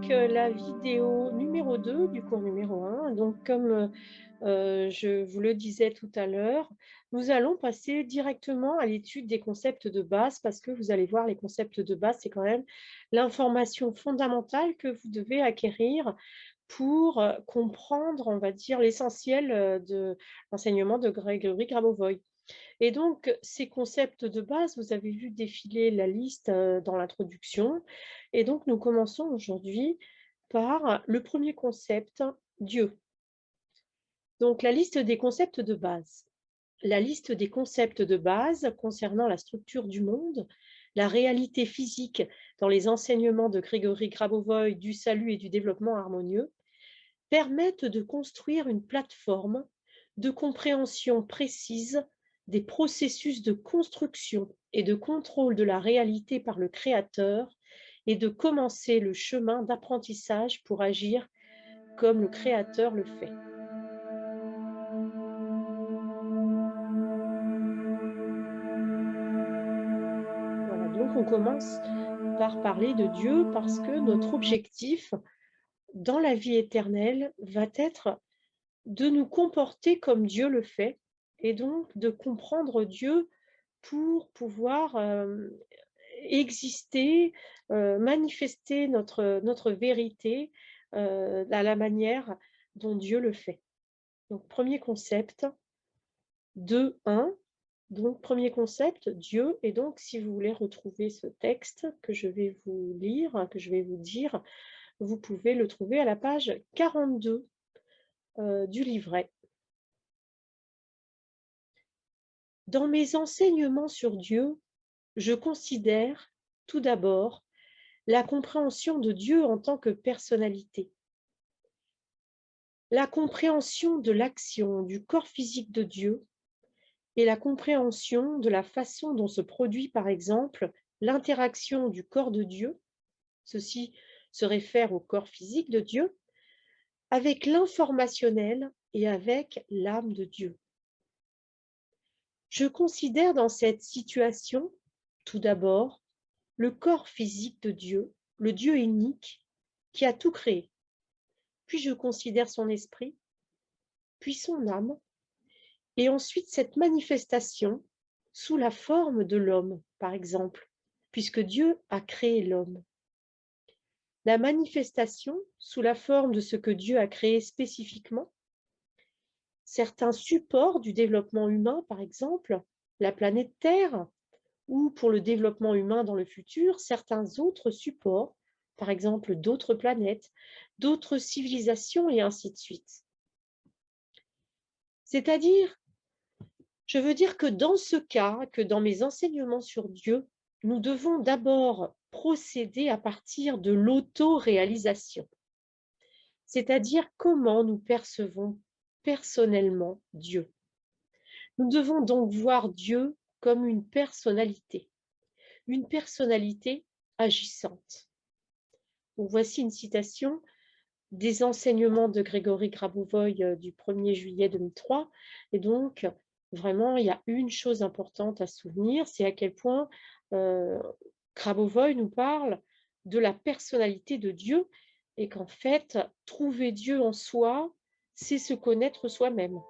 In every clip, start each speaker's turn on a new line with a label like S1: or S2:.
S1: la vidéo numéro 2 du cours numéro 1. Donc comme, je vous le disais tout à l'heure, nous allons passer directement à l'étude des concepts de base parce que vous allez voir les concepts de base, c'est quand même l'information fondamentale que vous devez acquérir pour, comprendre, on va dire, l'essentiel, de l'enseignement de Grégory Grabovoi. Et donc, ces concepts de base, vous avez vu défiler la liste dans l'introduction. Et donc, nous commençons aujourd'hui par le premier concept, Dieu. Donc, la liste des concepts de base. La liste des concepts de base concernant la structure du monde, la réalité physique dans les enseignements de Grégory Grabovoi du salut et du développement harmonieux, permettent de construire une plateforme de compréhension précise des processus de construction et de contrôle de la réalité par le créateur et de commencer le chemin d'apprentissage pour agir comme le créateur le fait. Voilà, donc on commence par parler de Dieu parce que notre objectif dans la vie éternelle va être de nous comporter comme Dieu le fait et donc de comprendre Dieu pour pouvoir, exister, manifester notre vérité, à la manière dont Dieu le fait. Donc premier concept, 2-1. Donc premier concept, Dieu. Et donc si vous voulez retrouver ce texte que je vais vous lire, que je vais vous dire, vous pouvez le trouver à la page 42, du livret. Dans mes enseignements sur Dieu, je considère, tout d'abord, la compréhension de Dieu en tant que personnalité. La compréhension de l'action du corps physique de Dieu et la compréhension de la façon dont se produit, par exemple, l'interaction du corps de Dieu, ceci se réfère au corps physique de Dieu, avec l'informationnel et avec l'âme de Dieu. Je considère dans cette situation, tout d'abord, le corps physique de Dieu, le Dieu unique qui a tout créé. Puis je considère son esprit, puis son âme, et ensuite cette manifestation sous la forme de l'homme, par exemple, puisque Dieu a créé l'homme. La manifestation sous la forme de ce que Dieu a créé spécifiquement, certains supports du développement humain, par exemple, la planète Terre, ou pour le développement humain dans le futur, certains autres supports, par exemple d'autres planètes, d'autres civilisations et ainsi de suite. C'est-à-dire, je veux dire que dans ce cas, que dans mes enseignements sur Dieu, nous devons d'abord procéder à partir de l'auto-réalisation, c'est-à-dire comment nous percevons personnellement Dieu. Nous devons donc voir Dieu comme une personnalité agissante. Donc, voici une citation des enseignements de Grégory Grabovoi du 1er juillet 2003. Et donc, vraiment, il y a une chose importante à souvenir, c'est à quel point Grabovoi nous parle de la personnalité de Dieu et qu'en fait, trouver Dieu en soi, c'est se connaître soi-même.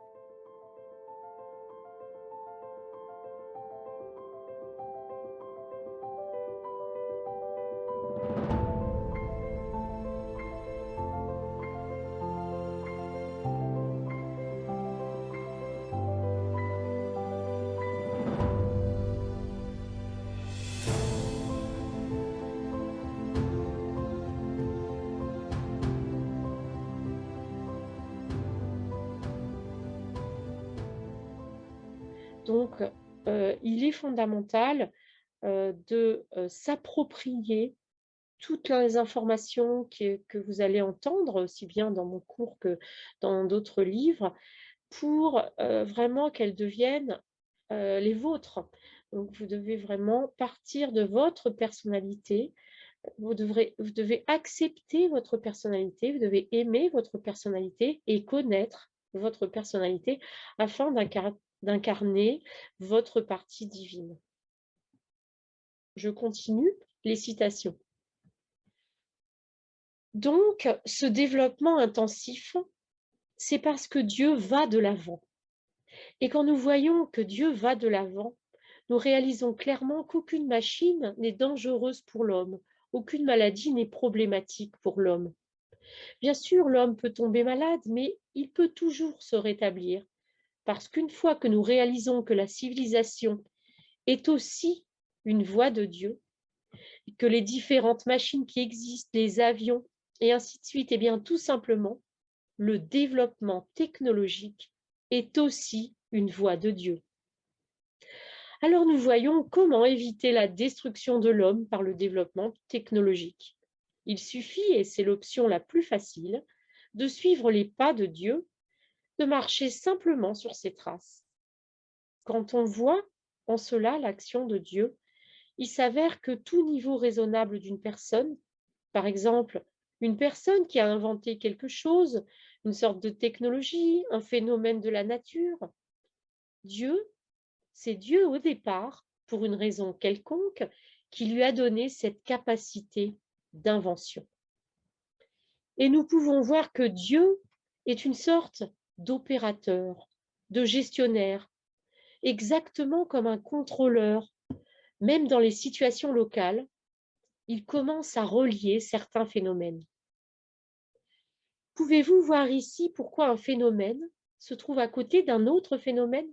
S1: Donc, il est fondamental de s'approprier toutes les informations que vous allez entendre, aussi bien dans mon cours que dans d'autres livres, pour vraiment qu'elles deviennent les vôtres. Donc, vous devez vraiment partir de votre personnalité. Vous devez accepter votre personnalité, vous devez aimer votre personnalité et connaître votre personnalité afin d'incarner votre partie divine. Je continue les citations. Donc, ce développement intensif, c'est parce que Dieu va de l'avant. Et quand nous voyons que Dieu va de l'avant, nous réalisons clairement qu'aucune machine n'est dangereuse pour l'homme, aucune maladie n'est problématique pour l'homme. Bien sûr, l'homme peut tomber malade, mais il peut toujours se rétablir, parce qu'une fois que nous réalisons que la civilisation est aussi une voie de Dieu, que les différentes machines qui existent, les avions, et ainsi de suite, eh bien, tout simplement, le développement technologique est aussi une voie de Dieu. Alors nous voyons comment éviter la destruction de l'homme par le développement technologique. Il suffit, et c'est l'option la plus facile, de suivre les pas de Dieu, de marcher simplement sur ses traces. Quand on voit en cela l'action de Dieu, il s'avère que tout niveau raisonnable d'une personne, par exemple, une personne qui a inventé quelque chose, une sorte de technologie, un phénomène de la nature, Dieu, c'est Dieu au départ, pour une raison quelconque, qui lui a donné cette capacité d'invention. Et nous pouvons voir que Dieu est une sorte d'opérateur, de gestionnaire, exactement comme un contrôleur. Même dans les situations locales, il commence à relier certains phénomènes. Pouvez-vous voir ici pourquoi un phénomène se trouve à côté d'un autre phénomène?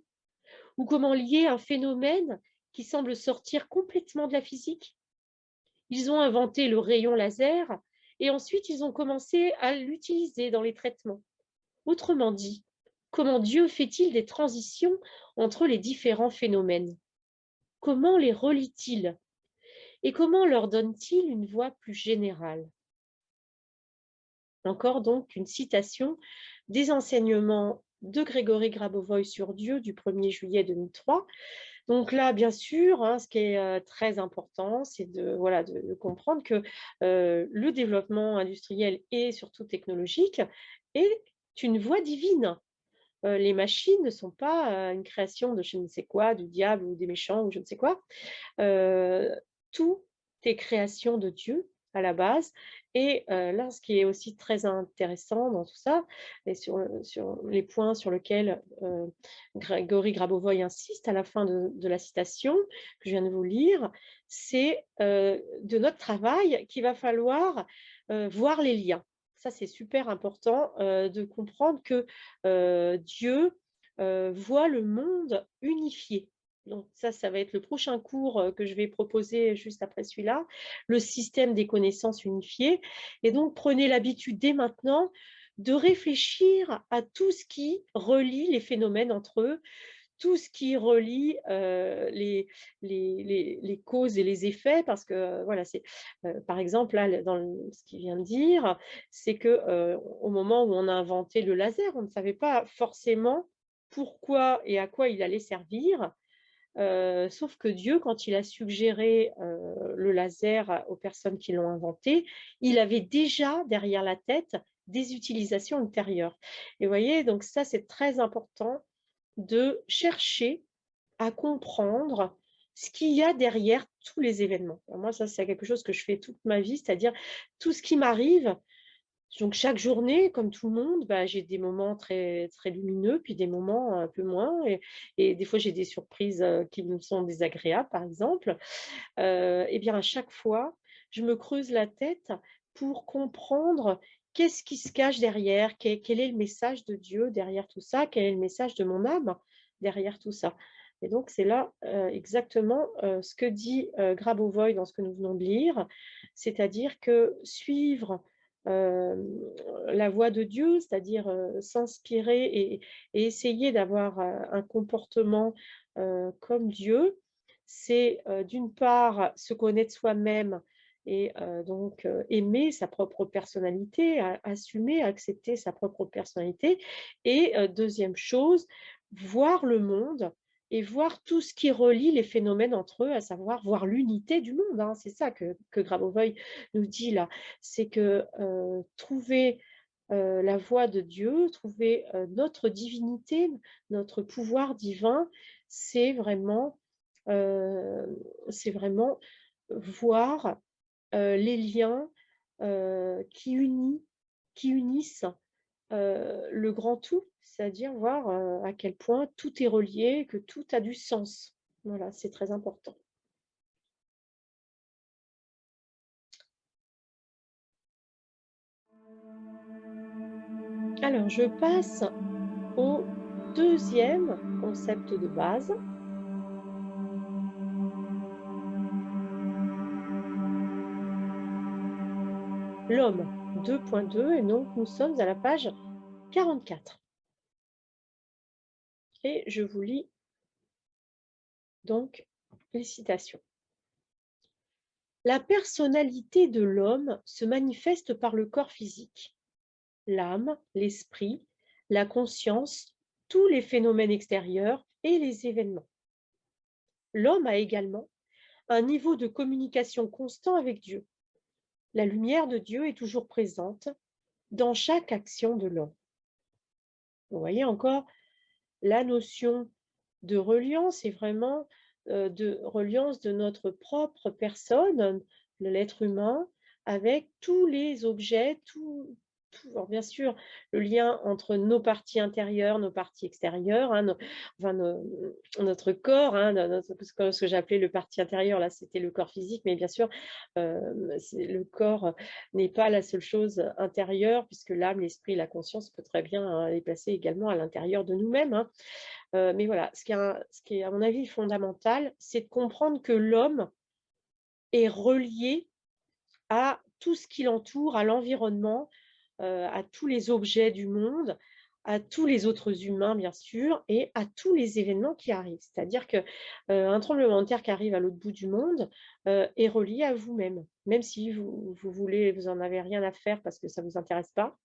S1: Ou comment lier un phénomène qui semble sortir complètement de la physique? Ils ont inventé le rayon laser et ensuite ils ont commencé à l'utiliser dans les traitements. Autrement dit, comment Dieu fait-il des transitions entre les différents phénomènes? Comment les relie-t-il? Et comment leur donne-t-il une voix plus générale? Encore donc une citation des enseignements de Grégory Grabovoy sur Dieu du 1er juillet 2003. Donc là, bien sûr, hein, ce qui est très important, c'est de, voilà, de comprendre que le développement industriel et surtout technologique est une voie divine. Les machines ne sont pas une création de je ne sais quoi, du diable ou des méchants ou je ne sais quoi. Tout est création de Dieu à la base. Et là, ce qui est aussi très intéressant dans tout ça, et sur les points sur lesquels Grégory Grabovoy insiste à la fin de la citation que je viens de vous lire, c'est de notre travail qu'il va falloir voir les liens. Ça, c'est super important de comprendre que Dieu voit le monde unifié. Donc ça va être le prochain cours que je vais proposer juste après celui-là, le système des connaissances unifiées. Et donc, prenez l'habitude dès maintenant de réfléchir à tout ce qui relie les phénomènes entre eux, tout ce qui relie les causes et les effets, parce que voilà, c'est par exemple, là, ce qu'il vient de dire, c'est que au moment où on a inventé le laser, on ne savait pas forcément pourquoi et à quoi il allait servir. Sauf que Dieu, quand il a suggéré le laser aux personnes qui l'ont inventé, il avait déjà derrière la tête des utilisations ultérieures. Et vous voyez, donc ça, c'est très important de chercher à comprendre ce qu'il y a derrière tous les événements. Alors moi, ça, c'est quelque chose que je fais toute ma vie, c'est-à-dire tout ce qui m'arrive. Donc chaque journée, comme tout le monde, bah, j'ai des moments très, très lumineux, puis des moments un peu moins. Et des fois, j'ai des surprises qui me sont désagréables, par exemple. Et bien, à chaque fois, je me creuse la tête pour comprendre qu'est-ce qui se cache derrière, quel est le message de Dieu derrière tout ça, quel est le message de mon âme derrière tout ça. Et donc, c'est là exactement ce que dit Grabovoi dans ce que nous venons de lire, c'est-à-dire que suivre euh, la voie de Dieu, c'est-à-dire s'inspirer et essayer d'avoir un comportement comme Dieu, c'est d'une part se connaître soi-même et donc aimer sa propre personnalité, assumer, accepter sa propre personnalité. Et deuxième chose, voir le monde et voir tout ce qui relie les phénomènes entre eux, à savoir voir l'unité du monde, hein. C'est ça que Grabovoi nous dit là, c'est que trouver la voie de Dieu, trouver notre divinité, notre pouvoir divin, c'est vraiment c'est vraiment voir les liens qui unissent le grand tout, c'est-à-dire voir, à quel point tout est relié, que tout a du sens. Voilà, c'est très important. Alors, je passe au deuxième concept de base, l'homme 2.2, et donc nous sommes à la page 44. Et je vous lis donc les citations. La personnalité de l'homme se manifeste par le corps physique, l'âme, l'esprit, la conscience, tous les phénomènes extérieurs et les événements. L'homme a également un niveau de communication constant avec Dieu. La lumière de Dieu est toujours présente dans chaque action de l'homme. Vous voyez encore la notion de reliance est vraiment de reliance de notre propre personne, de l'être humain, avec tous les objets, alors bien sûr, le lien entre nos parties intérieures, nos parties extérieures, hein, notre corps, hein, ce que j'appelais le partie intérieure, là c'était le corps physique, mais bien sûr, le corps n'est pas la seule chose intérieure, puisque l'âme, l'esprit, la conscience peut très bien les placer également à l'intérieur de nous-mêmes, hein. Mais voilà, ce qui est à mon avis fondamental, c'est de comprendre que l'homme est relié à tout ce qui l'entoure, à l'environnement, à tous les objets du monde, à tous les autres humains bien sûr, et à tous les événements qui arrivent. C'est-à-dire que, un tremblement de terre qui arrive à l'autre bout du monde, est relié à vous-même. Même si vous en avez rien à faire parce que ça ne vous intéresse pas,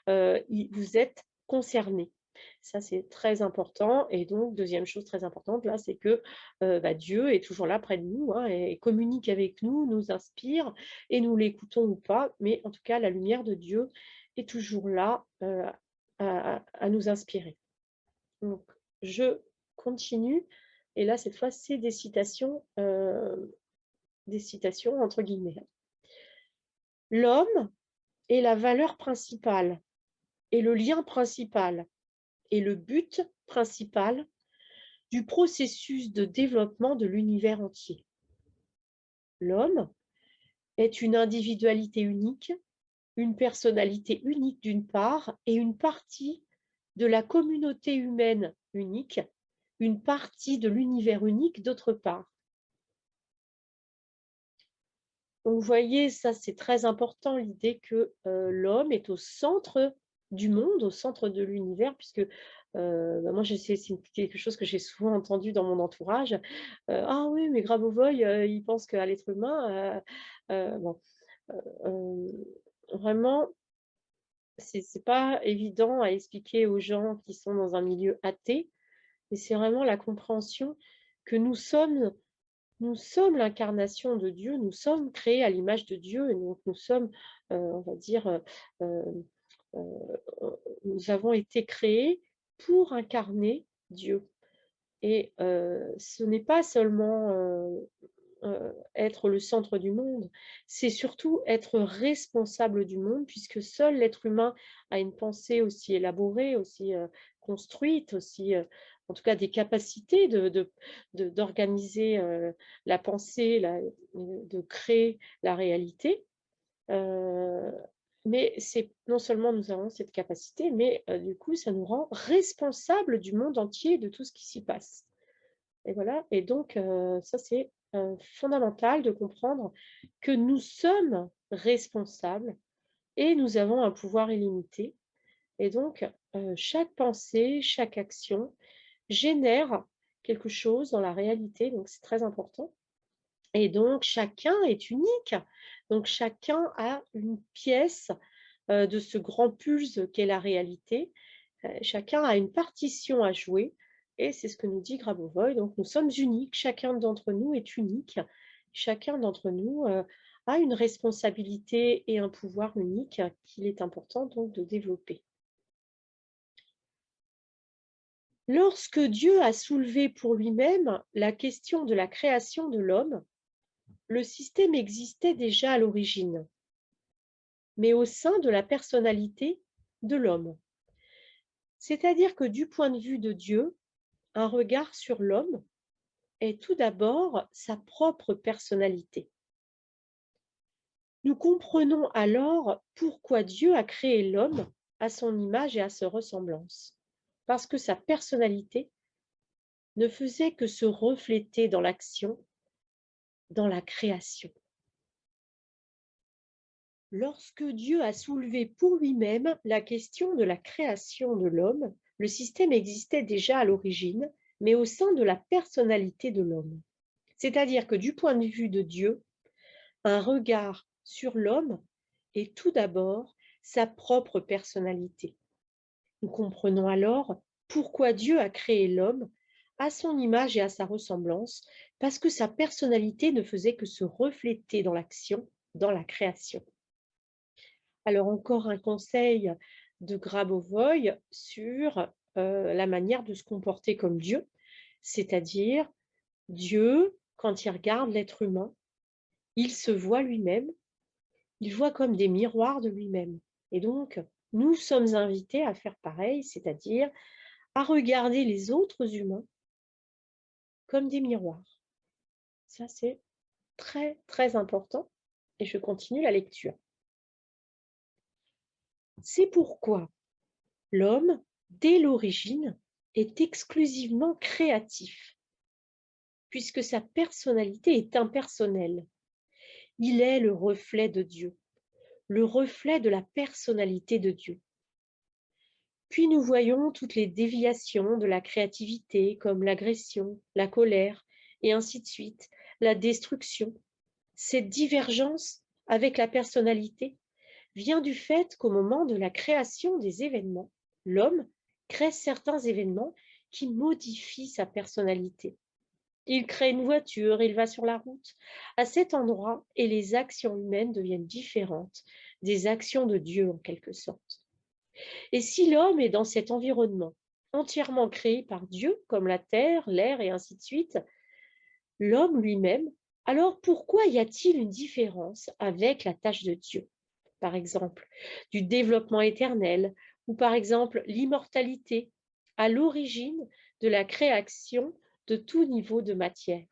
S1: vous êtes concerné. Ça, c'est très important. Et donc, deuxième chose très importante, là, c'est que Dieu est toujours là près de nous, hein, et communique avec nous, nous inspire, et nous l'écoutons ou pas. Mais en tout cas, la lumière de Dieu est toujours là à nous inspirer. Donc, je continue. Et là, cette fois, c'est des citations entre guillemets. L'homme est la valeur principale et le lien principal et le but principal du processus de développement de l'univers entier. L'homme est une individualité unique, une personnalité unique d'une part, et une partie de la communauté humaine unique, une partie de l'univers unique d'autre part. Donc, vous voyez, ça c'est très important, l'idée que l'homme est au centre du monde, au centre de l'univers, puisque moi, c'est quelque chose que j'ai souvent entendu dans mon entourage. Ah oui, mais Grabovoi, il pense qu'à l'être humain. Bon, euh, vraiment, c'est pas évident à expliquer aux gens qui sont dans un milieu athée, mais c'est vraiment la compréhension que nous sommes l'incarnation de Dieu, nous sommes créés à l'image de Dieu, et donc nous sommes, on va dire, euh, nous avons été créés pour incarner Dieu. Et ce n'est pas seulement être le centre du monde, c'est surtout être responsable du monde, puisque seul l'être humain a une pensée aussi élaborée, aussi construite, aussi, en tout cas des capacités d'organiser la pensée, de créer la réalité. Euh, mais c'est non seulement nous avons cette capacité, mais du coup, ça nous rend responsables du monde entier, de tout ce qui s'y passe. Et voilà, et donc ça, c'est fondamental de comprendre que nous sommes responsables et nous avons un pouvoir illimité. Et donc, chaque pensée, chaque action génère quelque chose dans la réalité, donc c'est très important. Et donc, chacun est unique. Donc, chacun a une pièce de ce grand pulse qu'est la réalité. Chacun a une partition à jouer. Et c'est ce que nous dit Grabovoi. Donc, nous sommes uniques. Chacun d'entre nous est unique. Chacun d'entre nous a une responsabilité et un pouvoir unique qu'il est important donc de développer. Lorsque Dieu a soulevé pour lui-même la question de la création de l'homme, le système existait déjà à l'origine. mais au sein de la personnalité de l'homme. C'est-à-dire que du point de vue de Dieu, un regard sur l'homme est tout d'abord sa propre personnalité. Nous comprenons alors pourquoi Dieu a créé l'homme à son image et à sa ressemblance, parce que sa personnalité ne faisait que se refléter dans l'action, dans la création. Lorsque Dieu a soulevé pour lui-même la question de la création de l'homme, le système existait déjà à l'origine, mais au sein de la personnalité de l'homme. C'est-à-dire que du point de vue de Dieu, un regard sur l'homme est tout d'abord sa propre personnalité. Nous comprenons alors pourquoi Dieu a créé l'homme à son image et à sa ressemblance, parce que sa personnalité ne faisait que se refléter dans l'action, dans la création. Alors encore un conseil de Grabovoi sur la manière de se comporter comme Dieu, c'est-à-dire Dieu, quand il regarde l'être humain, il se voit lui-même, il voit comme des miroirs de lui-même. Et donc, nous sommes invités à faire pareil, c'est-à-dire à regarder les autres humains comme des miroirs. Ça, c'est très, très important. Et je continue la lecture. C'est pourquoi l'homme, dès l'origine, est exclusivement créatif, puisque sa personnalité est impersonnelle. Il est le reflet de Dieu, le reflet de la personnalité de Dieu. Puis nous voyons toutes les déviations de la créativité, comme l'agression, la colère, et ainsi de suite, la destruction. Cette divergence avec la personnalité vient du fait qu'au moment de la création des événements, l'homme crée certains événements qui modifient sa personnalité. Il crée une voiture, il va sur la route, à cet endroit, et les actions humaines deviennent différentes des actions de Dieu en quelque sorte. Et si l'homme est dans cet environnement entièrement créé par Dieu, comme la terre, l'air et ainsi de suite, l'homme lui-même, alors pourquoi y a-t-il une différence avec la tâche de Dieu? Par exemple, du développement éternel, ou par exemple l'immortalité, à l'origine de la création de tout niveau de matière.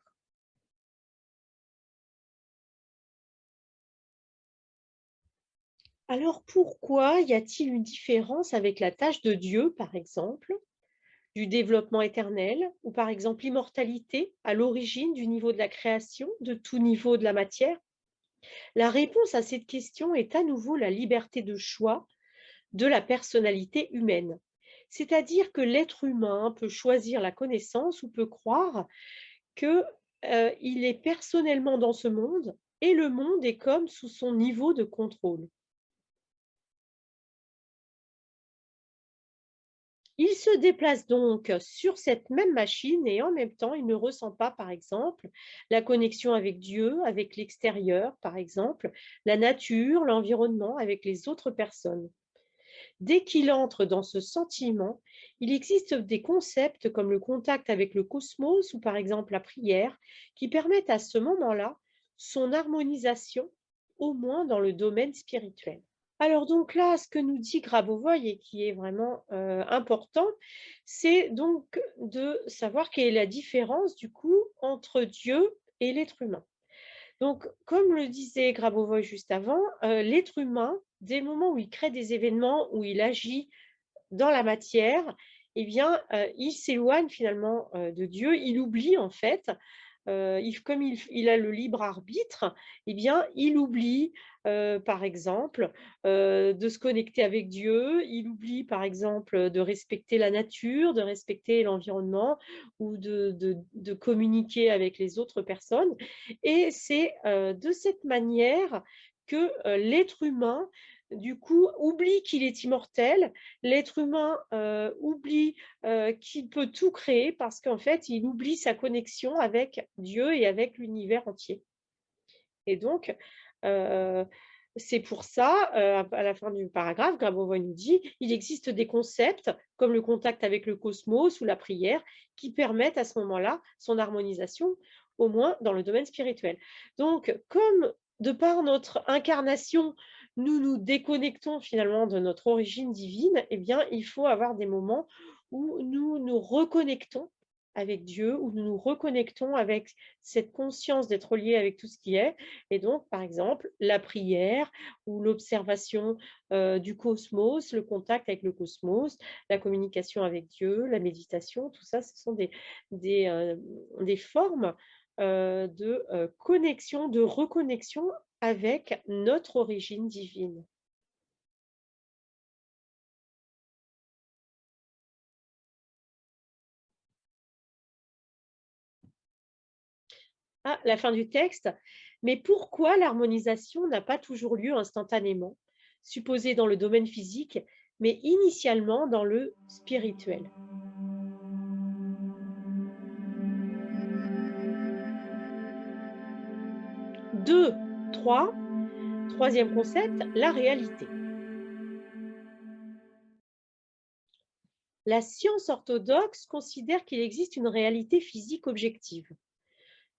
S1: Alors pourquoi y a-t-il une différence avec la tâche de Dieu, par exemple, du développement éternel, ou par exemple l'immortalité, à l'origine du niveau de la création, de tout niveau de la matière? La réponse à cette question est à nouveau la liberté de choix de la personnalité humaine. C'est-à-dire que l'être humain peut choisir la connaissance ou peut croire qu'il est personnellement dans ce monde et le monde est comme sous son niveau de contrôle. Il se déplace donc sur cette même machine et en même temps, il ne ressent pas, par exemple, la connexion avec Dieu, avec l'extérieur, par exemple, la nature, l'environnement, avec les autres personnes. Dès qu'il entre dans ce sentiment, il existe des concepts comme le contact avec le cosmos ou par exemple la prière qui permettent à ce moment-là son harmonisation, au moins dans le domaine spirituel. Alors donc là, ce que nous dit Grabovoi et qui est vraiment important, c'est donc de savoir quelle est la différence du coup entre Dieu et l'être humain. Donc, comme le disait Grabovoi juste avant, l'être humain, dès le moment où il crée des événements, où il agit dans la matière, eh bien, il s'éloigne finalement de Dieu, il oublie en fait, comme il a le libre arbitre, eh bien, il oublie, par exemple, de se connecter avec Dieu, il oublie, par exemple, de respecter la nature, de respecter l'environnement ou de communiquer avec les autres personnes. Et c'est de cette manière que l'être humain, du coup, oublie qu'il est immortel, l'être humain oublie qu'il peut tout créer parce qu'en fait, il oublie sa connexion avec Dieu et avec l'univers entier. Et donc, c'est pour ça, à la fin du paragraphe, Grabovoi nous dit, il existe des concepts comme le contact avec le cosmos ou la prière qui permettent à ce moment-là son harmonisation, au moins dans le domaine spirituel. Donc, comme de par notre incarnation, nous nous déconnectons finalement de notre origine divine, eh bien, il faut avoir des moments où nous nous reconnectons avec Dieu, où nous nous reconnectons avec cette conscience d'être lié avec tout ce qui est. Et donc, par exemple, la prière ou l'observation du cosmos, le contact avec le cosmos, la communication avec Dieu, la méditation, tout ça, ce sont des formes de connexion, de reconnexion avec notre origine divine. Ah, la fin du texte. Mais pourquoi l'harmonisation n'a pas toujours lieu instantanément, supposée dans le domaine physique, mais initialement dans le spirituel? 2, 3. Troisième concept, la réalité. La science orthodoxe considère qu'il existe une réalité physique objective.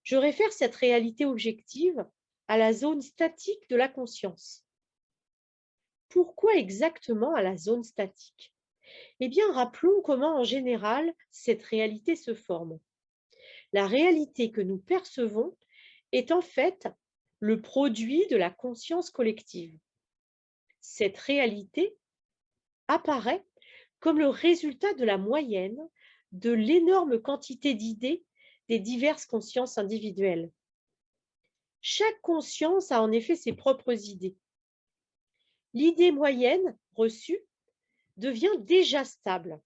S1: Je réfère cette réalité objective à la zone statique de la conscience. Pourquoi exactement à la zone statique? Eh bien, rappelons comment en général cette réalité se forme. La réalité que nous percevons est en fait le produit de la conscience collective. Cette réalité apparaît comme le résultat de la moyenne de l'énorme quantité d'idées des diverses consciences individuelles. Chaque conscience a en effet ses propres idées. L'idée moyenne reçue devient déjà stable.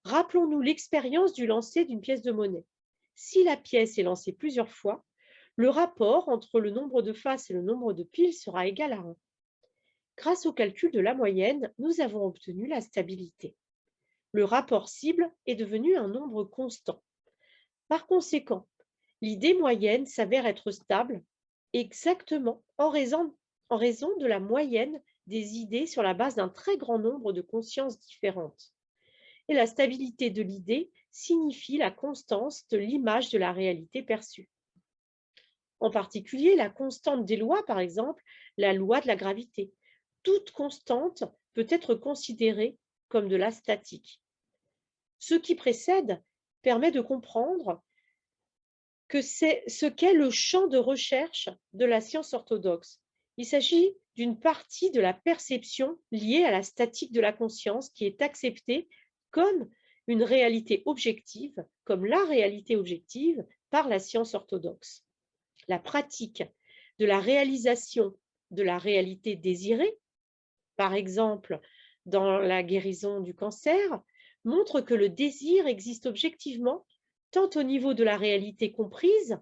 S1: Rappelons-nous l'expérience du lancer d'une pièce de monnaie. Si la pièce est lancée plusieurs fois, le rapport entre le nombre de faces et le nombre de piles sera égal à 1. Grâce au calcul de la moyenne, nous avons obtenu la stabilité. Le rapport cible est devenu un nombre constant. Par conséquent, l'idée moyenne s'avère être stable exactement en raison de la moyenne des idées sur la base d'un très grand nombre de consciences différentes. Et la stabilité de l'idée signifie la constance de l'image de la réalité perçue. En particulier, la constante des lois, par exemple, la loi de la gravité. Toute constante peut être considérée comme de la statique. Ce qui précède permet de comprendre que c'est ce qu'est le champ de recherche de la science orthodoxe. Il s'agit d'une partie de la perception liée à la statique de la conscience qui est acceptée comme une réalité objective, comme la réalité objective par la science orthodoxe. La pratique de la réalisation de la réalité désirée, par exemple dans la guérison du cancer, montre que le désir existe objectivement tant au niveau de la réalité comprise,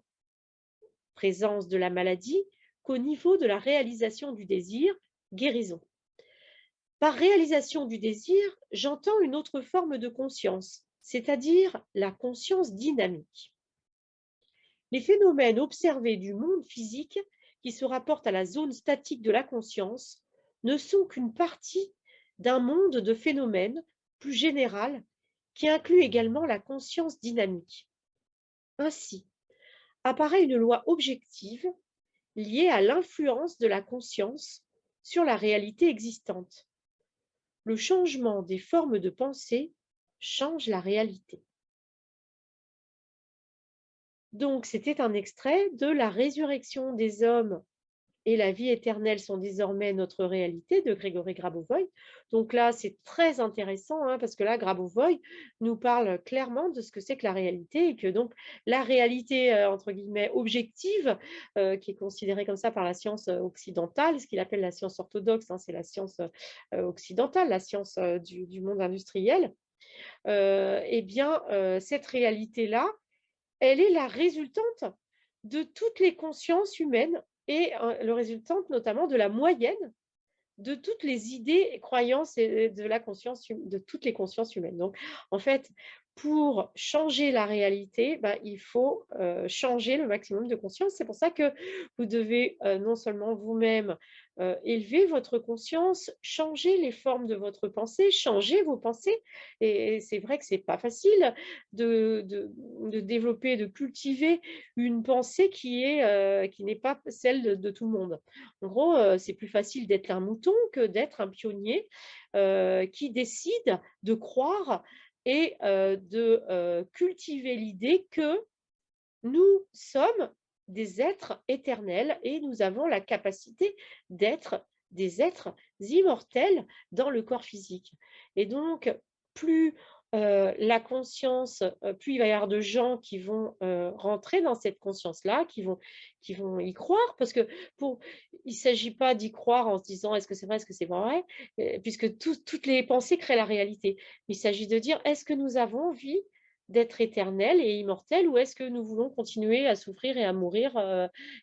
S1: présence de la maladie, qu'au niveau de la réalisation du désir, guérison. Par réalisation du désir, j'entends une autre forme de conscience, c'est-à-dire la conscience dynamique. Les phénomènes observés du monde physique qui se rapportent à la zone statique de la conscience ne sont qu'une partie d'un monde de phénomènes plus général qui inclut également la conscience dynamique. Ainsi, apparaît une loi objective liée à l'influence de la conscience sur la réalité existante. Le changement des formes de pensée change la réalité. Donc, c'était un extrait de La résurrection des hommes et la vie éternelle sont désormais notre réalité de Grégory Grabovoi. Donc là, c'est très intéressant parce que là, Grabovoi nous parle clairement de ce que c'est que la réalité et que donc la réalité, entre guillemets, objective, qui est considérée comme ça par la science occidentale, ce qu'il appelle la science orthodoxe, c'est la science occidentale, la science du monde industriel, eh bien, cette réalité-là, elle est la résultante de toutes les consciences humaines et le résultante notamment de la moyenne de toutes les idées et croyances et de la conscience de toutes les consciences humaines. Donc, en fait, pour changer la réalité, bah, il faut, changer le maximum de conscience. C'est pour ça que vous devez, non seulement vous-même, élever votre conscience, changer les formes de votre pensée, changer vos pensées et c'est vrai que c'est pas facile de développer, de cultiver une pensée qui n'est pas celle de tout le monde. En gros, c'est plus facile d'être un mouton que d'être un pionnier, qui décide de croire et de, cultiver l'idée que nous sommes des êtres éternels et nous avons la capacité d'être des êtres immortels dans le corps physique. Et donc, plus, plus il va y avoir de gens qui vont, rentrer dans cette conscience-là, qui vont y croire parce que pour il ne s'agit pas d'y croire en se disant: «Est-ce que c'est vrai? Est-ce que c'est pas vrai?» Puisque toutes les pensées créent la réalité. Il s'agit de dire: «Est-ce que nous avons envie d'être éternel et immortel ou est-ce que nous voulons continuer à souffrir et à mourir,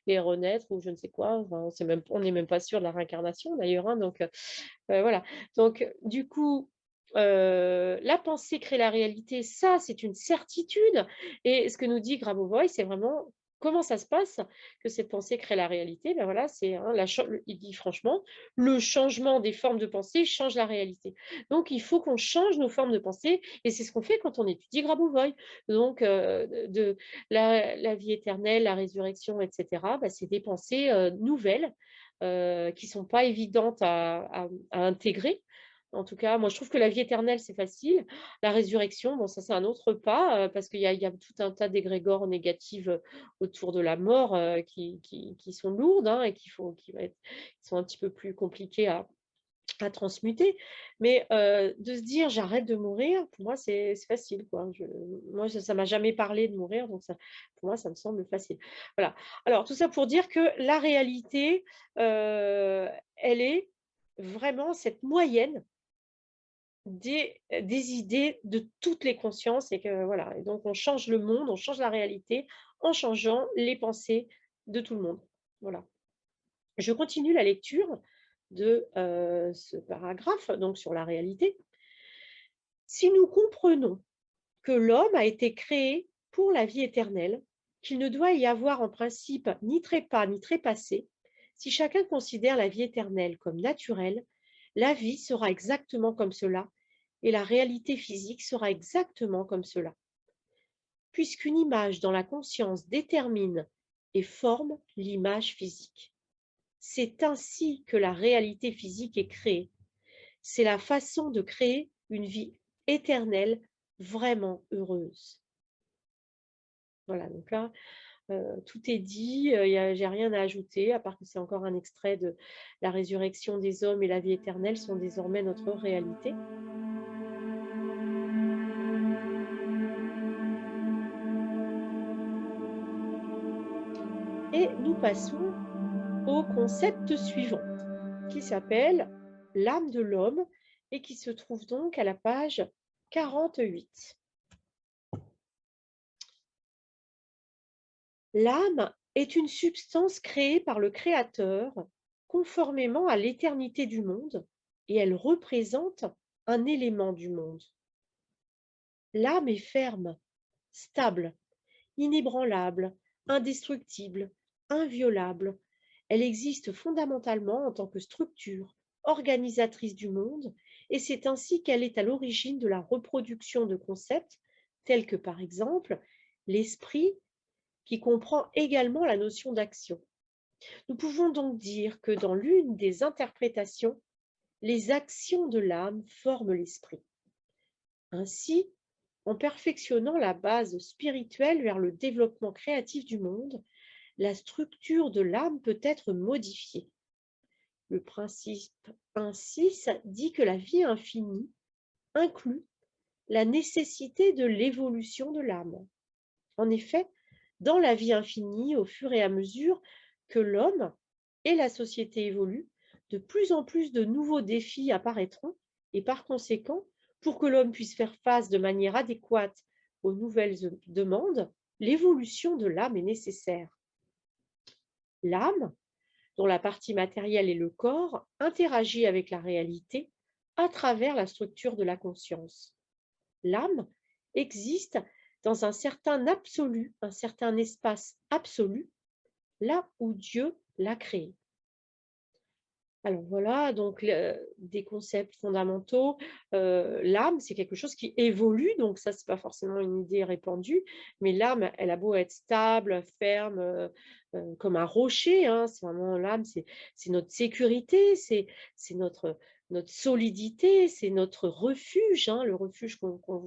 S1: et renaître ou je ne sais quoi?» Enfin, on n'est même pas sûr de la réincarnation d'ailleurs, hein, donc voilà. Donc du coup, la pensée crée la réalité, ça, c'est une certitude et ce que nous dit Grabovoi, c'est vraiment comment ça se passe que cette pensée crée la réalité? Ben voilà, c'est, hein, il dit franchement: «Le changement des formes de pensée change la réalité». Donc il faut qu'on change nos formes de pensée et c'est ce qu'on fait quand on étudie Grabovoi. Donc de la vie éternelle, la résurrection et cetera, bah, c'est des pensées, nouvelles, qui sont pas évidentes à intégrer. En tout cas, moi, je trouve que la vie éternelle, c'est facile. La résurrection, bon, ça, c'est un autre pas, parce qu'il y a tout un tas d'égrégores négatives, autour de la mort, qui sont lourdes, hein, et qui sont un petit peu plus compliquées à transmuter. Mais, de se dire: «J'arrête de mourir», pour moi, c'est facile, quoi. Moi, ça m'a jamais parlé de mourir, donc ça, pour moi, ça me semble facile. Voilà. Alors tout ça pour dire que la réalité, elle est vraiment cette moyenne des idées de toutes les consciences et que voilà et donc on change le monde, on change la réalité en changeant les pensées de tout le monde. Voilà. Je continue la lecture de, ce paragraphe, donc sur la réalité. Si nous comprenons que l'homme a été créé pour la vie éternelle, qu'il ne doit y avoir en principe ni trépas ni trépassé, si chacun considère la vie éternelle comme naturelle, la vie sera exactement comme cela et la réalité physique sera exactement comme cela. Puisqu'une image dans la conscience détermine et forme l'image physique. C'est ainsi que la réalité physique est créée. C'est la façon de créer une vie éternelle vraiment heureuse. Voilà, donc là, tout est dit, j'ai rien à ajouter, à part que c'est encore un extrait de «La résurrection des hommes et la vie éternelle sont désormais notre réalité» et nous passons au concept suivant, qui s'appelle «L'âme de l'homme» et qui se trouve donc à la page 48. L'âme est une substance créée par le Créateur conformément à l'éternité du monde et elle représente un élément du monde. L'âme est ferme, stable, inébranlable, indestructible, inviolable. Elle existe fondamentalement en tant que structure organisatrice du monde et c'est ainsi qu'elle est à l'origine de la reproduction de concepts tels que par exemple l'esprit qui comprend également la notion d'action. Nous pouvons donc dire que dans l'une des interprétations, les actions de l'âme forment l'esprit. Ainsi, en perfectionnant la base spirituelle vers le développement créatif du monde, la structure de l'âme peut être modifiée. Le principe ainsi dit que la vie infinie inclut la nécessité de l'évolution de l'âme. En effet, dans la vie infinie, au fur et à mesure que l'homme et la société évoluent, de plus en plus de nouveaux défis apparaîtront et par conséquent, pour que l'homme puisse faire face de manière adéquate aux nouvelles demandes, l'évolution de l'âme est nécessaire. L'âme, dont la partie matérielle est le corps, interagit avec la réalité à travers la structure de la conscience. L'âme existe dans un certain absolu, un certain espace absolu, là où Dieu l'a créé. Alors voilà, donc des concepts fondamentaux. L'âme, c'est quelque chose qui évolue, donc ça, c'est pas forcément une idée répandue, mais l'âme, elle a beau être stable, ferme, comme un rocher, hein, c'est vraiment l'âme, c'est notre sécurité, c'est notre solidité, c'est notre refuge, hein, le refuge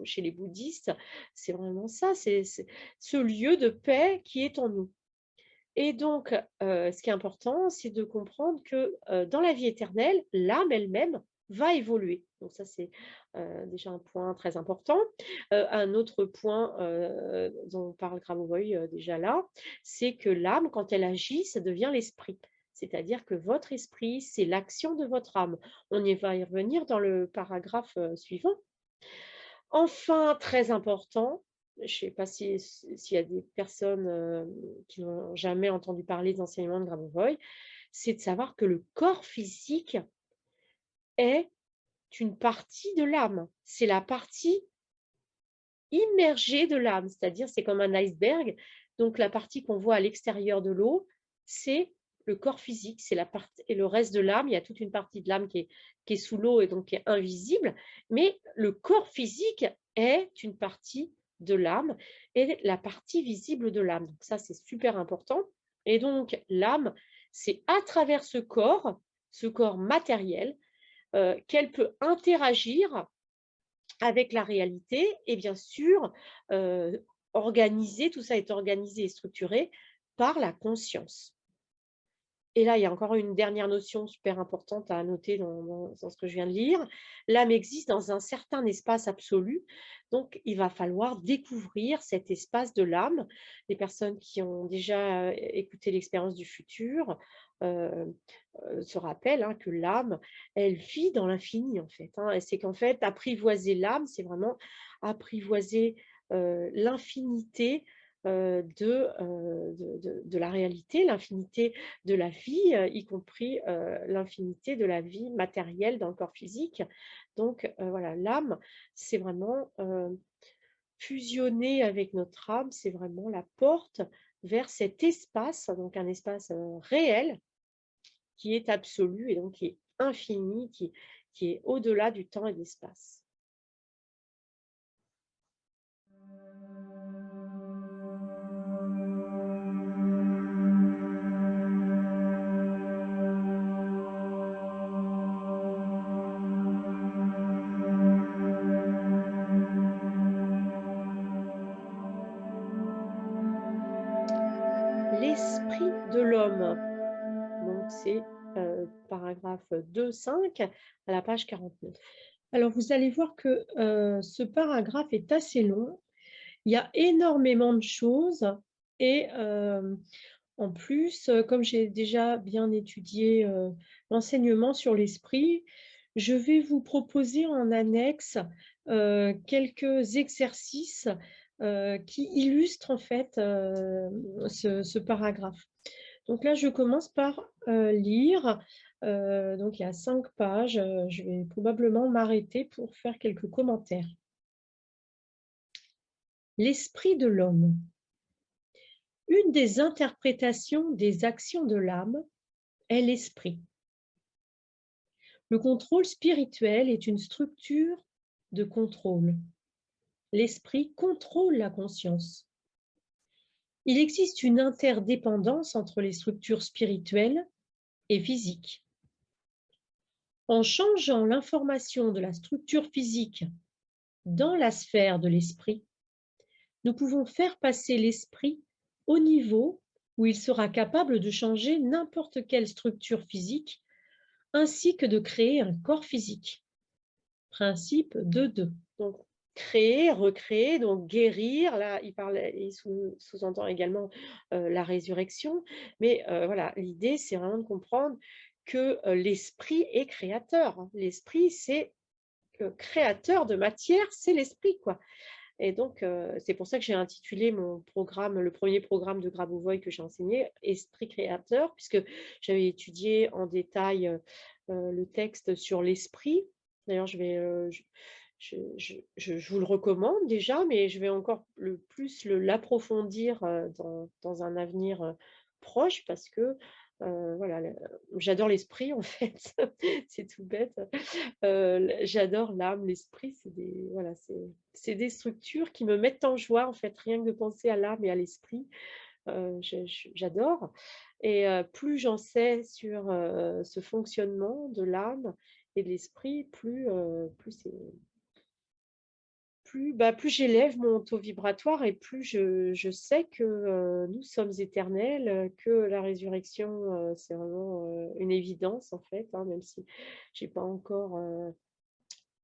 S1: chez les bouddhistes, c'est vraiment ça, c'est ce lieu de paix qui est en nous. Et donc, ce qui est important, c'est de comprendre que, dans la vie éternelle, l'âme elle-même va évoluer. Donc ça, c'est, déjà un point très important. Un autre point, dont parle Grabovoi, déjà là, c'est que l'âme, quand elle agit, ça devient l'esprit. C'est-à-dire que votre esprit, c'est l'action de votre âme. On y va y revenir dans le paragraphe, suivant. Enfin, très important, je ne sais pas s'il y a des personnes qui n'ont jamais entendu parler des enseignements de Grabovoi, c'est de savoir que le corps physique est une partie de l'âme. C'est la partie immergée de l'âme, c'est-à-dire c'est comme un iceberg. Donc la partie qu'on voit à l'extérieur de l'eau, c'est le corps physique, c'est la partie, et le reste de l'âme, il y a toute une partie de l'âme qui est sous l'eau et donc qui est invisible, mais le corps physique est une partie de l'âme et la partie visible de l'âme. Donc ça, c'est super important. Et donc l'âme, c'est à travers ce corps matériel, qu'elle peut interagir avec la réalité et bien sûr, tout ça est organisé et structuré par la conscience. Et là, il y a encore une dernière notion super importante à noter dans ce que je viens de lire. L'âme existe dans un certain espace absolu, donc il va falloir découvrir cet espace de l'âme. Les personnes qui ont déjà écouté l'expérience du futur euh, se rappellent, hein, que l'âme, elle vit dans l'infini en fait, hein. Et c'est qu'en fait, apprivoiser l'âme, c'est vraiment apprivoiser l'infinité de la réalité, l'infinité de la vie, y compris l'infinité de la vie matérielle dans le corps physique. Donc voilà, l'âme, c'est vraiment fusionner avec notre âme, c'est vraiment la porte vers cet espace, donc un espace réel qui est absolu et donc qui est infini, qui est au-delà du temps et de l'espace. L'esprit de l'homme. Donc, c'est paragraphe 2.5 à la page 49. Alors, vous allez voir que ce paragraphe est assez long. Il y a énormément de choses et en plus, comme j'ai déjà bien étudié l'enseignement sur l'esprit, je vais vous proposer en annexe quelques exercices qui illustrent en fait ce paragraphe. Donc là, je commence par lire. Donc il y a 5 pages. Je vais probablement m'arrêter pour faire quelques commentaires. L'esprit de l'homme. Une des interprétations des actions de l'âme est l'esprit. Le contrôle spirituel est une structure de contrôle. L'esprit contrôle la conscience. Il existe une interdépendance entre les structures spirituelles et physiques. En changeant l'information de la structure physique dans la sphère de l'esprit, nous pouvons faire passer l'esprit au niveau où il sera capable de changer n'importe quelle structure physique ainsi que de créer un corps physique. Principe 2.2. Donc, créer, recréer, donc guérir, là, il sous-entend également la résurrection, mais voilà, l'idée, c'est vraiment de comprendre que l'esprit est créateur, hein. L'esprit, c'est créateur de matière, c'est l'esprit, quoi. Et donc, c'est pour ça que j'ai intitulé mon programme, le premier programme de Grabovoi que j'ai enseigné, Esprit créateur, puisque j'avais étudié en détail le texte sur l'esprit. D'ailleurs, je vous le recommande déjà, mais je vais encore l'approfondir, dans un avenir, proche parce que, voilà, j'adore l'esprit en fait, c'est tout bête. J'adore l'âme, l'esprit, c'est des structures qui me mettent en joie en fait, rien que de penser à l'âme et à l'esprit, j'adore et plus j'en sais sur, ce fonctionnement de l'âme et de l'esprit, plus j'élève mon taux vibratoire et plus je sais que, nous sommes éternels, que la résurrection, c'est vraiment, une évidence en fait, hein, même si j'ai pas encore,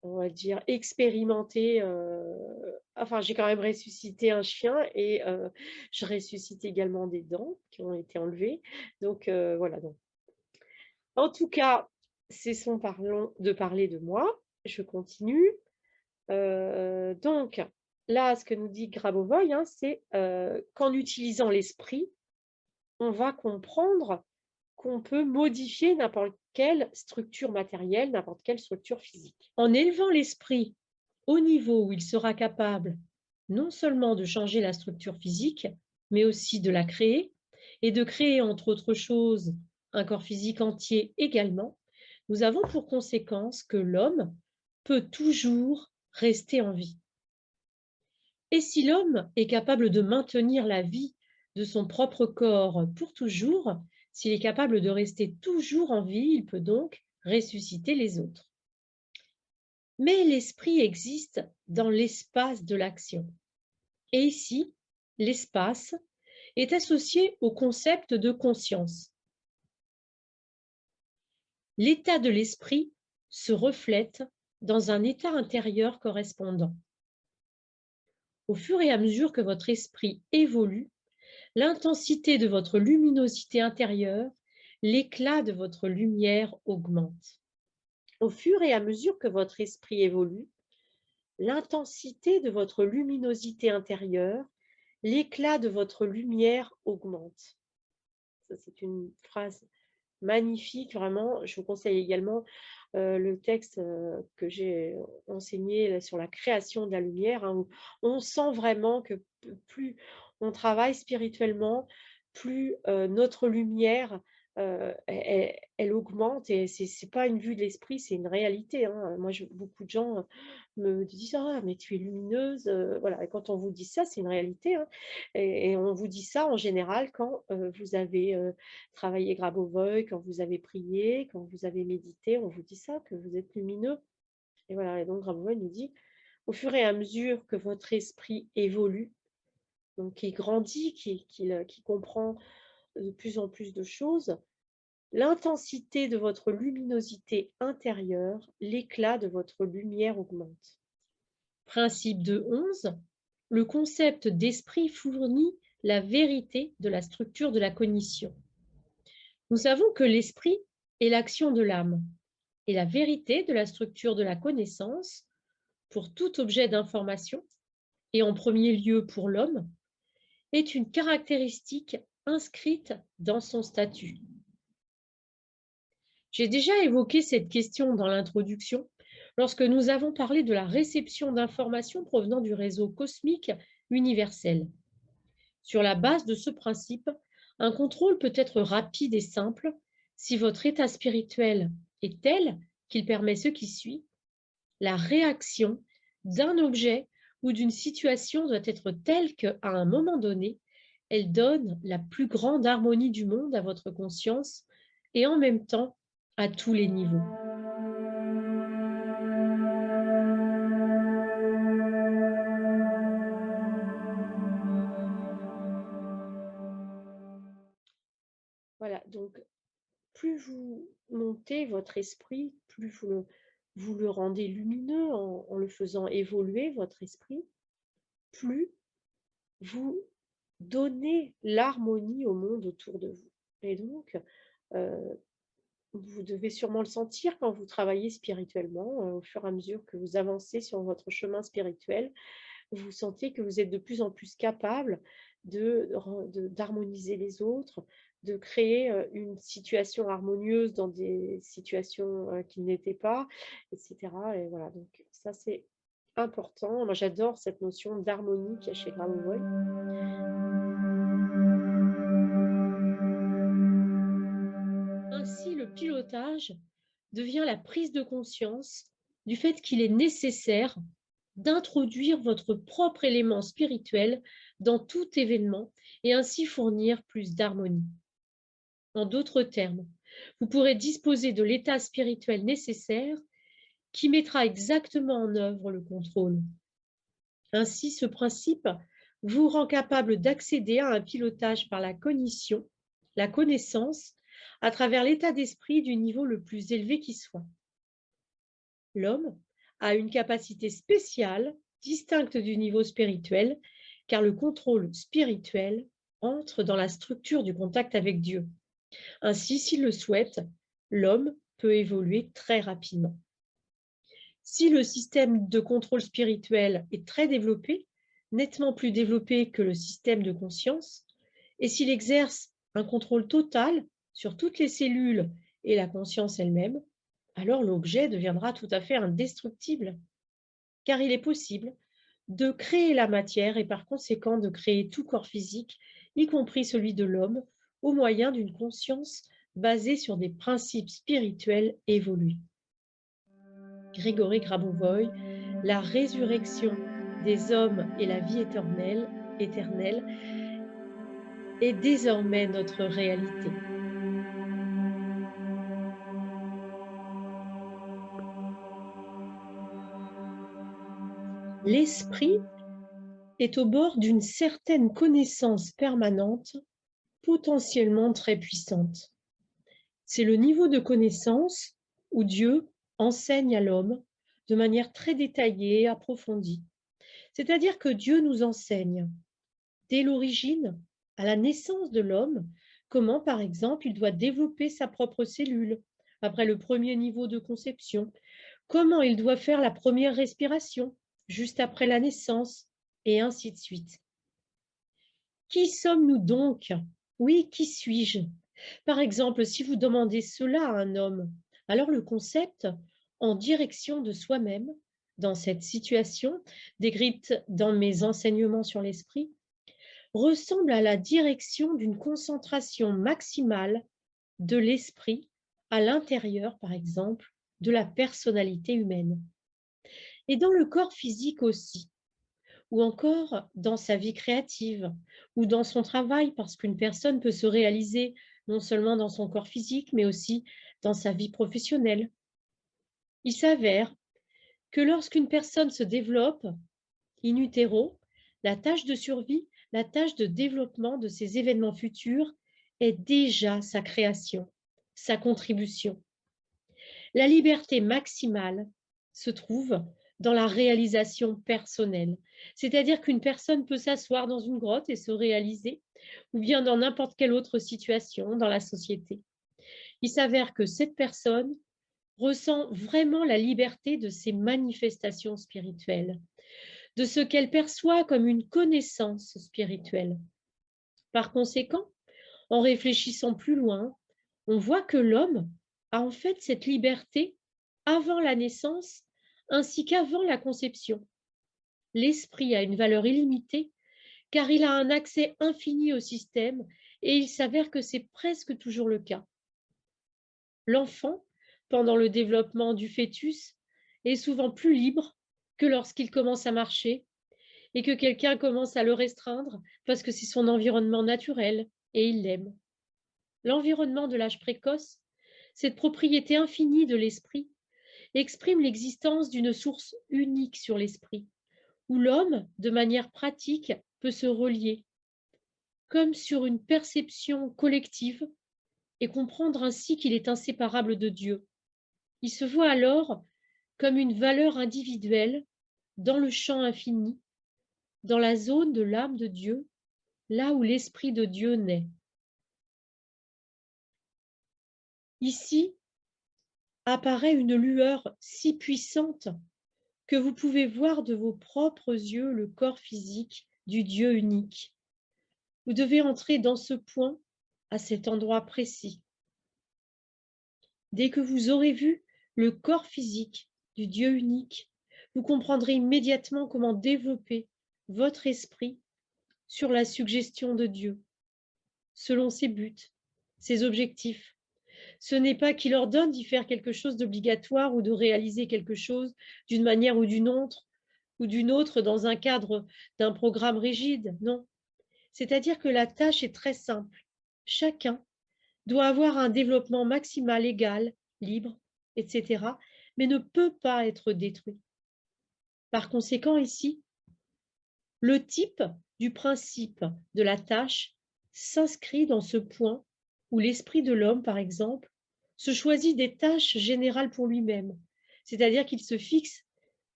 S1: on va dire expérimenté, enfin j'ai quand même ressuscité un chien et je ressuscite également des dents qui ont été enlevées. Donc voilà, donc en tout cas, cessons parlons de parler de moi. Je continue. Donc là, ce que nous dit Grabovoi, hein, c'est, qu'en utilisant l'esprit, on va comprendre qu'on peut modifier n'importe quelle structure matérielle, n'importe quelle structure physique. En élevant l'esprit au niveau où il sera capable non seulement de changer la structure physique, mais aussi de la créer, et de créer, entre autres choses, un corps physique entier également, nous avons pour conséquence que l'homme peut toujours rester en vie. Et si l'homme est capable de maintenir la vie de son propre corps pour toujours, s'il est capable de rester toujours en vie, il peut donc ressusciter les autres. Mais l'esprit existe dans l'espace de l'action. Et ici, l'espace est associé au concept de conscience. L'état de l'esprit se reflète dans un état intérieur correspondant. Au fur et à mesure que votre esprit évolue, l'intensité de votre luminosité intérieure, l'éclat de votre lumière augmente. Au fur et à mesure que votre esprit évolue, l'intensité de votre luminosité intérieure, l'éclat de votre lumière augmente. Ça, c'est une phrase magnifique, vraiment. Je vous conseille également le texte que j'ai enseigné là, sur la création de la lumière, hein, où on sent vraiment que plus on travaille spirituellement, plus notre lumière, elle augmente et c'est pas une vue de l'esprit, c'est une réalité, hein. Moi, beaucoup de gens me disent: «Ah, mais tu es lumineuse», voilà, et quand on vous dit ça, c'est une réalité, hein, et on vous dit ça en général quand vous avez travaillé Grabovoi, quand vous avez prié, quand vous avez médité, on vous dit ça, que vous êtes lumineux. Et voilà, et donc Grabovoi nous dit, au fur et à mesure que votre esprit évolue, donc qu'il grandit, qu'il comprend de plus en plus de choses, l'intensité de votre luminosité intérieure, l'éclat de votre lumière augmente. Principe de 11, le concept d'esprit fournit la vérité de la structure de la cognition. Nous savons que l'esprit est l'action de l'âme et la vérité de la structure de la connaissance pour tout objet d'information, et en premier lieu pour l'homme, est une caractéristique inscrite dans son statut. J'ai déjà évoqué cette question dans l'introduction lorsque nous avons parlé de la réception d'informations provenant du réseau cosmique universel. Sur la base de ce principe, un contrôle peut être rapide et simple si votre état spirituel est tel qu'il permet ce qui suit. La réaction d'un objet ou d'une situation doit être telle qu'à un moment donné, elle donne la plus grande harmonie du monde à votre conscience et en même temps à tous les niveaux. Voilà, donc plus vous montez votre esprit, plus vous le rendez lumineux en le faisant évoluer, votre esprit, plus vous donnez l'harmonie au monde autour de vous. Et donc, vous devez sûrement le sentir quand vous travaillez spirituellement, au fur et à mesure que vous avancez sur votre chemin spirituel, vous sentez que vous êtes de plus en plus capable d'harmoniser les autres, de créer une situation harmonieuse dans des situations qui ne l'étaient pas, etc. Et voilà, donc ça c'est important. Moi, j'adore cette notion d'harmonie qu'il y a chez Grabovoi. Ainsi, le pilotage devient la prise de conscience du fait qu'il est nécessaire d'introduire votre propre élément spirituel dans tout événement et ainsi fournir plus d'harmonie. En d'autres termes, vous pourrez disposer de l'état spirituel nécessaire qui mettra exactement en œuvre le contrôle. Ainsi, ce principe vous rend capable d'accéder à un pilotage par la cognition, la connaissance, à travers l'état d'esprit du niveau le plus élevé qui soit. L'homme a une capacité spéciale, distincte du niveau spirituel, car le contrôle spirituel entre dans la structure du contact avec Dieu. Ainsi, s'il le souhaite, l'homme peut évoluer très rapidement. Si le système de contrôle spirituel est très développé, nettement plus développé que le système de conscience, et s'il exerce un contrôle total sur toutes les cellules et la conscience elle-même, alors l'objet deviendra tout à fait indestructible, car il est possible de créer la matière et par conséquent de créer tout corps physique, y compris celui de l'homme, au moyen d'une conscience basée sur des principes spirituels évolués. Grégory Grabovoi, la résurrection des hommes et la vie éternelle est désormais notre réalité. L'esprit est au bord d'une certaine connaissance permanente, potentiellement très puissante. C'est le niveau de connaissance où Dieu enseigne à l'homme de manière très détaillée et approfondie. C'est-à-dire que Dieu nous enseigne dès l'origine, à la naissance de l'homme, comment, par exemple, il doit développer sa propre cellule après le premier niveau de conception, comment il doit faire la première respiration juste après la naissance, et ainsi de suite. Qui sommes-nous donc? Oui, qui suis-je? Par exemple, si vous demandez cela à un homme, alors le concept en direction de soi-même, dans cette situation, décrite dans mes enseignements sur l'esprit, ressemble à la direction d'une concentration maximale de l'esprit à l'intérieur, par exemple, de la personnalité humaine. Et dans le corps physique aussi, ou encore dans sa vie créative, ou dans son travail, parce qu'une personne peut se réaliser non seulement dans son corps physique, mais aussi dans sa vie professionnelle. Il s'avère que lorsqu'une personne se développe in utero, la tâche de survie, la tâche de développement de ces événements futurs est déjà sa création, sa contribution. La liberté maximale se trouve dans la réalisation personnelle, c'est-à-dire qu'une personne peut s'asseoir dans une grotte et se réaliser, ou bien dans n'importe quelle autre situation dans la société. Il s'avère que cette personne ressent vraiment la liberté de ses manifestations spirituelles, de ce qu'elle perçoit comme une connaissance spirituelle. Par conséquent, en réfléchissant plus loin, on voit que l'homme a en fait cette liberté avant la naissance ainsi qu'avant la conception. L'esprit a une valeur illimitée car il a un accès infini au système et il s'avère que c'est presque toujours le cas. L'enfant, pendant le développement du fœtus, est souvent plus libre que lorsqu'il commence à marcher et que quelqu'un commence à le restreindre parce que c'est son environnement naturel et il l'aime. L'environnement de l'âge précoce, cette propriété infinie de l'esprit, exprime l'existence d'une source unique sur l'esprit, où l'homme, de manière pratique, peut se relier, comme sur une perception collective, et comprendre ainsi qu'il est inséparable de Dieu. Il se voit alors comme une valeur individuelle dans le champ infini, dans la zone de l'âme de Dieu, là où l'Esprit de Dieu naît. Ici apparaît une lueur si puissante que vous pouvez voir de vos propres yeux le corps physique du Dieu unique. Vous devez entrer dans ce point, à cet endroit précis. Dès que vous aurez vu le corps physique du Dieu unique, vous comprendrez immédiatement comment développer votre esprit sur la suggestion de Dieu, selon ses buts, ses objectifs. Ce n'est pas qu'il ordonne d'y faire quelque chose d'obligatoire ou de réaliser quelque chose d'une manière ou d'une autre dans un cadre d'un programme rigide, non. C'est-à-dire que la tâche est très simple. Chacun doit avoir un développement maximal égal, libre, etc., mais ne peut pas être détruit. Par conséquent, ici, le type du principe de la tâche s'inscrit dans ce point où l'esprit de l'homme, par exemple, se choisit des tâches générales pour lui-même, c'est-à-dire qu'il se fixe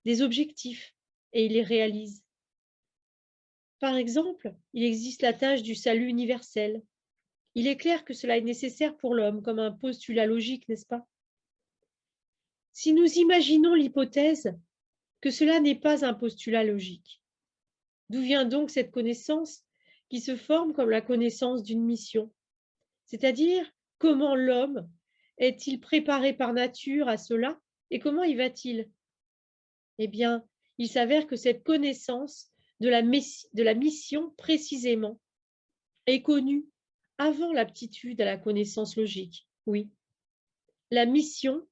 S1: des objectifs et il les réalise. Par exemple, il existe la tâche du salut universel. Il est clair que cela est nécessaire pour l'homme, comme un postulat logique, n'est-ce pas? Si nous imaginons l'hypothèse que cela n'est pas un postulat logique, d'où vient donc cette connaissance qui se forme comme la connaissance d'une mission? C'est-à-dire, comment l'homme est-il préparé par nature à cela et comment y va-t-il? Eh bien, il s'avère que cette connaissance de la mission précisément est connue avant l'aptitude à la connaissance logique. Oui, la mission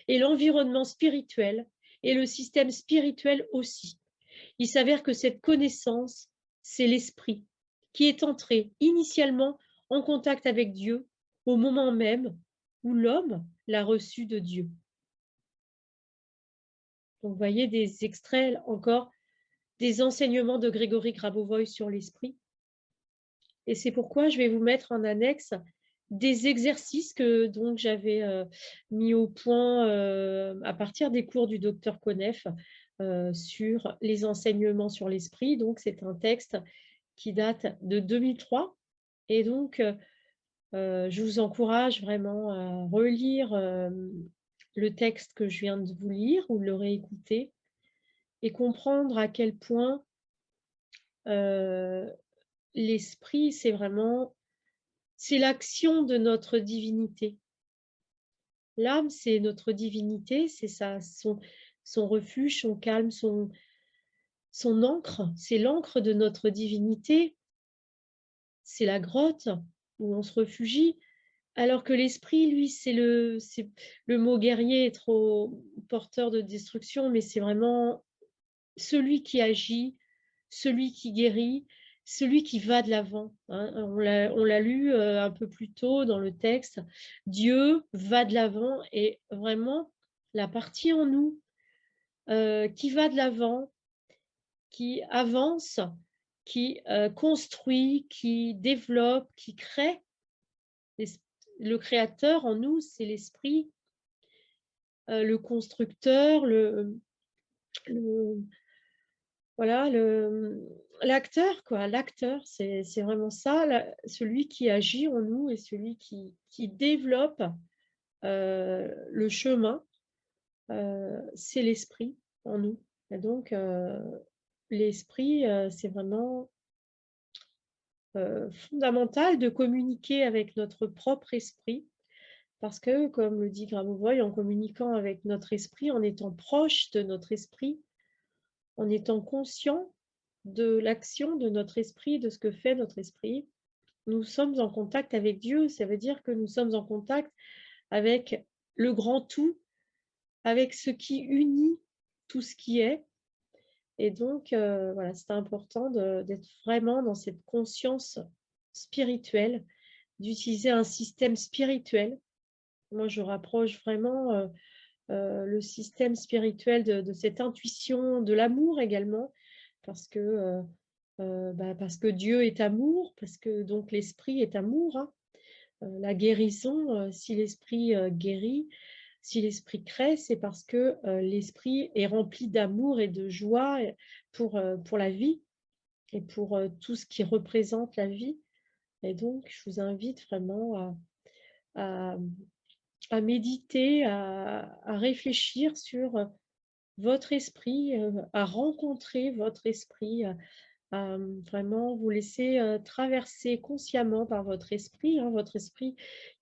S1: et l'environnement spirituel et le système spirituel aussi. Il s'avère que cette connaissance, c'est l'esprit qui est entré initialement en contact avec Dieu au moment même où l'homme l'a reçu de Dieu. Donc, vous voyez des extraits encore des enseignements de Grégory Grabovoy sur l'esprit. Et c'est pourquoi je vais vous mettre en annexe des exercices que donc j'avais mis au point à partir des cours du docteur Konef sur les enseignements sur l'esprit. Donc, c'est un texte qui date de 2003. Et donc, je vous encourage vraiment à relire le texte que je viens de vous lire ou le réécouter et comprendre à quel point l'esprit, c'est l'action de notre divinité. L'âme, c'est notre divinité, c'est son refuge, son calme, son encre, c'est l'encre de notre divinité, c'est la grotte où on se réfugie, alors que l'esprit, lui, le mot guerrier est trop porteur de destruction, mais c'est vraiment celui qui agit, celui qui guérit, celui qui va de l'avant. Hein. On l'a lu un peu plus tôt dans le texte. Dieu va de l'avant et vraiment la partie en nous qui va de l'avant, qui avance, qui construit, qui développe, qui crée. Le créateur en nous, c'est l'esprit, le constructeur, voilà, l'acteur, quoi. L'acteur, c'est vraiment ça, celui qui agit en nous et celui qui développe le chemin, c'est l'esprit en nous. Et donc, l'esprit, c'est vraiment fondamental de communiquer avec notre propre esprit parce que, comme le dit Grabovoi, en communiquant avec notre esprit, en étant proche de notre esprit, en étant conscient de l'action de notre esprit, de ce que fait notre esprit, nous sommes en contact avec Dieu. Ça veut dire que nous sommes en contact avec le grand tout, avec ce qui unit tout ce qui est. Et donc, voilà, c'est important d'être vraiment dans cette conscience spirituelle, d'utiliser un système spirituel. Moi, je rapproche vraiment le système spirituel de cette intuition, de l'amour également, parce que Dieu est amour, parce que donc l'esprit est amour. Hein. La guérison, si l'esprit guérit, si l'esprit crée, c'est parce que l'esprit est rempli d'amour et de joie pour la vie et pour tout ce qui représente la vie. Et donc, je vous invite vraiment à méditer, à réfléchir sur votre esprit, à rencontrer votre esprit, à vraiment vous laisser traverser consciemment par votre esprit. Hein. Votre esprit,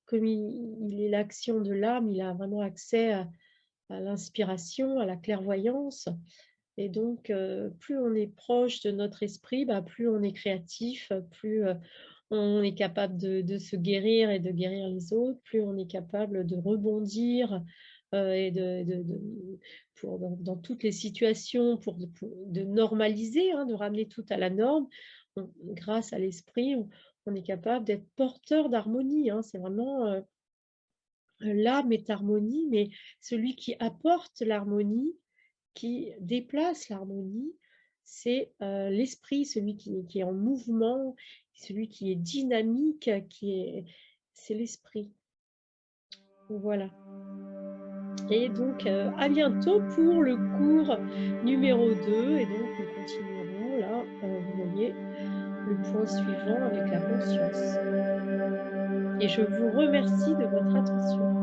S1: comme il est l'action de l'âme, il a vraiment accès à l'inspiration, à la clairvoyance. Et donc, plus on est proche de notre esprit, bah, plus on est créatif, plus, on est capable de se guérir et de guérir les autres, plus on est capable de rebondir, et pour dans toutes les situations, pour de normaliser, hein, de ramener tout à la norme. Grâce à l'esprit, on est capable d'être porteur d'harmonie, hein. C'est vraiment, l'âme est harmonie, mais celui qui apporte l'harmonie, qui déplace l'harmonie, c'est, l'esprit, celui qui est en mouvement, celui qui est dynamique, c'est l'esprit. Voilà. Et donc, à bientôt pour le cours numéro 2. Et donc nous continuerons là, vous voyez, le point suivant avec la conscience. Et je vous remercie de votre attention.